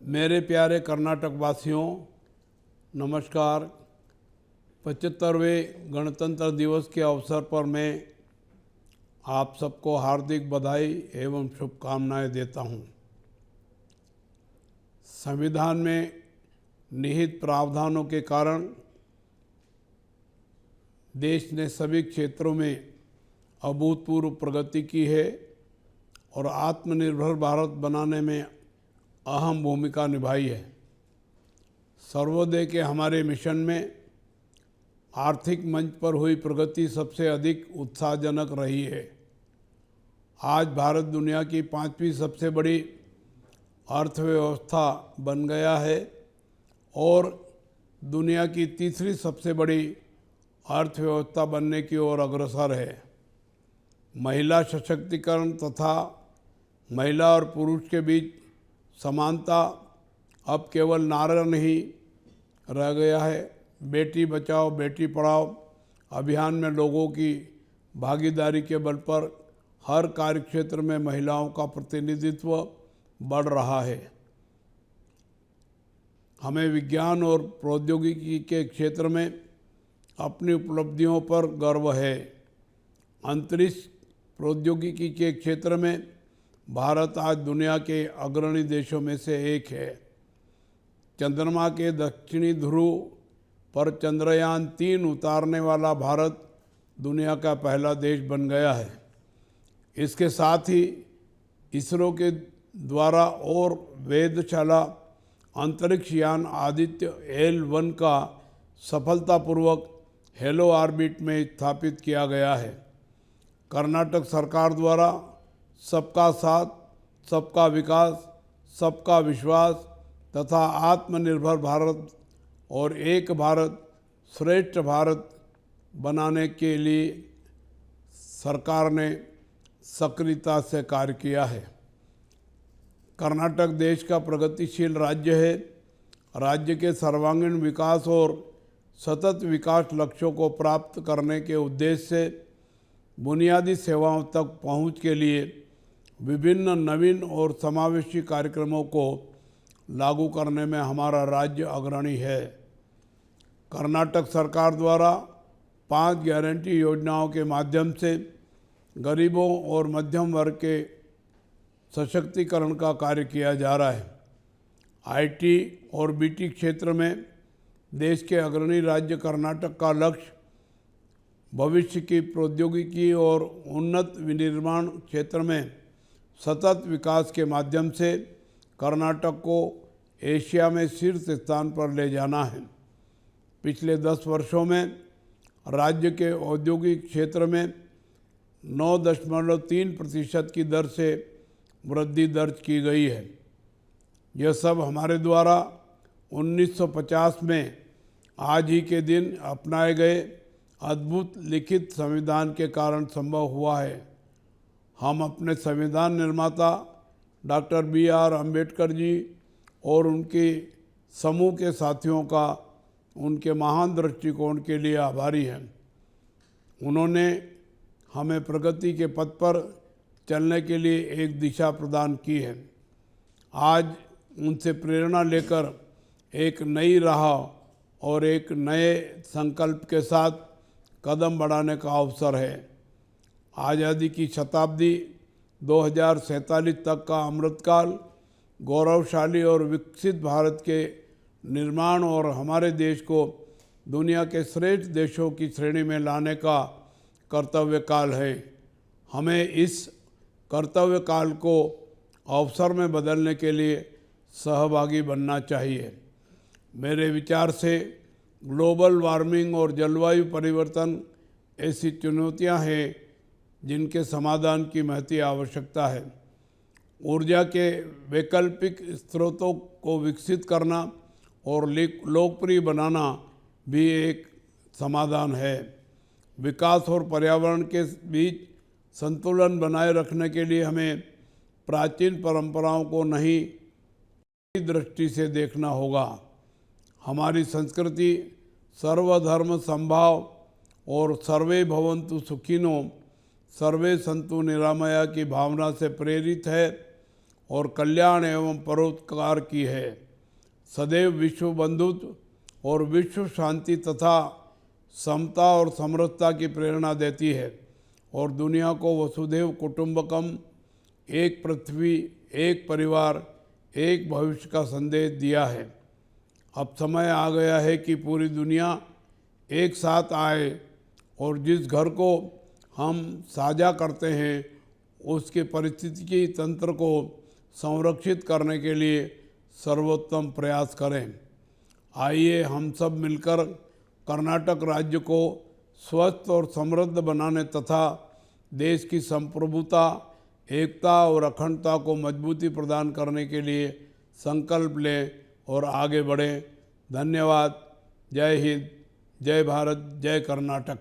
मेरे प्यारे कर्नाटक वासियों, नमस्कार। 75वें गणतंत्र दिवस के अवसर पर मैं आप सबको हार्दिक बधाई एवं शुभकामनाएं देता हूं। संविधान में निहित प्रावधानों के कारण देश ने सभी क्षेत्रों में अभूतपूर्व प्रगति की है और आत्मनिर्भर भारत बनाने में अहम भूमिका निभाई है। सर्वोदय के हमारे मिशन में आर्थिक मंच पर हुई प्रगति सबसे अधिक उत्साहजनक रही है। आज भारत दुनिया की 5वीं सबसे बड़ी अर्थव्यवस्था बन गया है और दुनिया की 3री सबसे बड़ी अर्थव्यवस्था बनने की ओर अग्रसर है। महिला सशक्तिकरण तथा महिला और पुरुष के बीच समानता अब केवल नारा नहीं रह गया है। बेटी बचाओ बेटी पढ़ाओ अभियान में लोगों की भागीदारी के बल पर हर कार्यक्षेत्र में महिलाओं का प्रतिनिधित्व बढ़ रहा है। हमें विज्ञान और प्रौद्योगिकी के क्षेत्र में अपनी उपलब्धियों पर गर्व है। अंतरिक्ष प्रौद्योगिकी के क्षेत्र में भारत आज दुनिया के अग्रणी देशों में से एक है। चंद्रमा के दक्षिणी ध्रुव पर चंद्रयान 3 उतारने वाला भारत दुनिया का पहला देश बन गया है। इसके साथ ही इसरो के द्वारा और वेधशाला अंतरिक्ष यान आदित्य L1 का सफलतापूर्वक हेलो ऑर्बिट में स्थापित किया गया है। कर्नाटक सरकार द्वारा सबका साथ, सबका विकास, सबका विश्वास तथा आत्मनिर्भर भारत और एक भारत श्रेष्ठ भारत बनाने के लिए सरकार ने सक्रियता से कार्य किया है। कर्नाटक देश का प्रगतिशील राज्य है। राज्य के सर्वांगीण विकास और सतत विकास लक्ष्यों को प्राप्त करने के उद्देश्य से बुनियादी सेवाओं तक पहुंच के लिए विभिन्न नवीन और समावेशी कार्यक्रमों को लागू करने में हमारा राज्य अग्रणी है। कर्नाटक सरकार द्वारा 5 गारंटी योजनाओं के माध्यम से गरीबों और मध्यम वर्ग के सशक्तिकरण का कार्य किया जा रहा है। IT और BT क्षेत्र में देश के अग्रणी राज्य कर्नाटक का लक्ष्य भविष्य की प्रौद्योगिकी और उन्नत विनिर्माण क्षेत्र में सतत विकास के माध्यम से कर्नाटक को एशिया में शीर्ष स्थान पर ले जाना है। पिछले 10 वर्षों में राज्य के औद्योगिक क्षेत्र में 9.3% की दर से वृद्धि दर्ज की गई है। यह सब हमारे द्वारा 1950 में आज ही के दिन अपनाए गए अद्भुत लिखित संविधान के कारण संभव हुआ है। हम अपने संविधान निर्माता डॉक्टर B.R. अम्बेडकर जी और उनके समूह के साथियों का उनके महान दृष्टिकोण के लिए आभारी हैं। उन्होंने हमें प्रगति के पथ पर चलने के लिए एक दिशा प्रदान की है। आज उनसे प्रेरणा लेकर एक नई राह और एक नए संकल्प के साथ कदम बढ़ाने का अवसर है। आज़ादी की शताब्दी 2047 तक का अमृतकाल गौरवशाली और विकसित भारत के निर्माण और हमारे देश को दुनिया के श्रेष्ठ देशों की श्रेणी में लाने का कर्तव्य काल है। हमें इस कर्तव्य काल को अवसर में बदलने के लिए सहभागी बनना चाहिए। मेरे विचार से ग्लोबल वार्मिंग और जलवायु परिवर्तन ऐसी चुनौतियां हैं जिनके समाधान की महती आवश्यकता है। ऊर्जा के वैकल्पिक स्रोतों को विकसित करना और लोकप्रिय बनाना भी एक समाधान है। विकास और पर्यावरण के बीच संतुलन बनाए रखने के लिए हमें प्राचीन परंपराओं को नई दृष्टि से देखना होगा। हमारी संस्कृति सर्वधर्म संभाव और सर्वे भवन्तु सुखिनो सर्वे संतु निरामया की भावना से प्रेरित है और कल्याण एवं परोपकार की है। सदैव विश्व बंधुत्व और विश्व शांति तथा समता और समरसता की प्रेरणा देती है और दुनिया को वसुधैव कुटुंबकम, एक पृथ्वी, एक परिवार, एक भविष्य का संदेश दिया है। अब समय आ गया है कि पूरी दुनिया एक साथ आए और जिस घर को हम साझा करते हैं उसके पारिस्थितिकी तंत्र को संरक्षित करने के लिए सर्वोत्तम प्रयास करें। आइए हम सब मिलकर कर्नाटक राज्य को स्वस्थ और समृद्ध बनाने तथा देश की संप्रभुता, एकता और अखंडता को मजबूती प्रदान करने के लिए संकल्प लें और आगे बढ़ें। धन्यवाद। जय हिंद, जय भारत, जय कर्नाटक।